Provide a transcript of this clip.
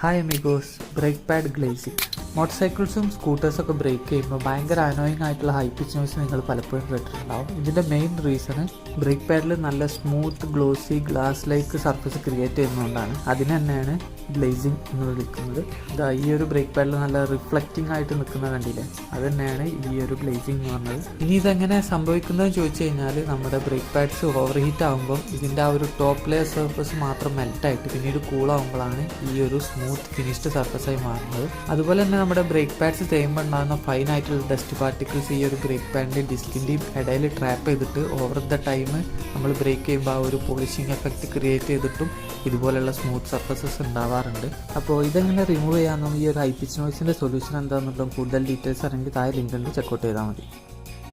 Hi amigos, brake pad glazing. Motor സൈക്കിൾസും സ്കൂട്ടേഴ്സൊക്കെ brake ചെയ്യുമ്പോൾ ഭയങ്കര അനോയിങ് ആയിട്ടുള്ള ഹൈ പിച്ച് നോയ്സ് നിങ്ങൾ പലപ്പോഴും കേട്ടിട്ടുണ്ടാവും. ഇതിൻ്റെ മെയിൻ റീസൺ ബ്രേക്ക് പാഡിൽ നല്ല smooth glossy glass like surface create ചെയ്യുന്നതുകൊണ്ടാണ്. അതിന് തന്നെയാണ് ഗ്ലേസിംഗ് എന്ന് വിളിക്കുന്നത്. ഈ ഒരു ബ്രേക്ക് പാഡിൽ നല്ല റിഫ്ലക്റ്റിംഗ് ആയിട്ട് നിൽക്കുന്ന കണ്ടില്ലേ, അത് തന്നെയാണ് ഈ ഒരു ഗ്ലേസിംഗ് എന്ന് പറഞ്ഞത്. ഇനി ഇതെങ്ങനെ സംഭവിക്കുന്നതെന്ന് ചോദിച്ചു കഴിഞ്ഞാൽ, നമ്മുടെ ബ്രേക്ക് പാഡ്സ് ഓവർ ഹീറ്റ് ആകുമ്പോൾ ഇതിൻ്റെ ആ ഒരു ടോപ്പ് ലെയർ സർഫസ് മാത്രം മെൽറ്റായിട്ട് പിന്നീട് കൂളാകുമ്പോഴാണ് ഈ ഒരു സ്മൂത്ത് ഫിനിഷ്ഡ് സർഫസായി മാറുന്നത്. അതുപോലെ തന്നെ നമ്മുടെ ബ്രേക്ക് പാഡ്സ് ചെയ്യുമ്പോൾ ഉണ്ടാകുന്ന ഫൈൻ ആയിട്ടുള്ള ഡസ്റ്റ് പാർട്ടിക്കിൾസ് ഈ ഒരു ബ്രേക്ക് പാഡിൻ്റെയും ഡിസ്കിൻ്റെയും ഇടയിൽ ട്രാപ്പ് ചെയ്തിട്ട് ഓവർ ദ ടൈം നമ്മൾ ബ്രേക്ക് ചെയ്യുമ്പോൾ ആ ഒരു പോളിഷിങ് എഫക്റ്റ് ക്രിയേറ്റ് ചെയ്തിട്ടും ഇതുപോലെയുള്ള സ്മൂത്ത് സർഫസസ് ഉണ്ടാവാറുണ്ട്. അപ്പോൾ ഇതെങ്ങനെ റിമൂവ് ചെയ്യാമെന്നും ഈ ഒരു ഹൈ പിച്ച് നോയ്സിൻ്റെ സൊല്യൂഷൻ എന്താണെന്നുള്ള കൂടുതൽ ഡീറ്റെയിൽസ് അറിയെങ്കിൽ താഴെ ലിങ്ക് ഉണ്ട്, ചെക്കൗട്ട് ചെയ്താൽ മതി.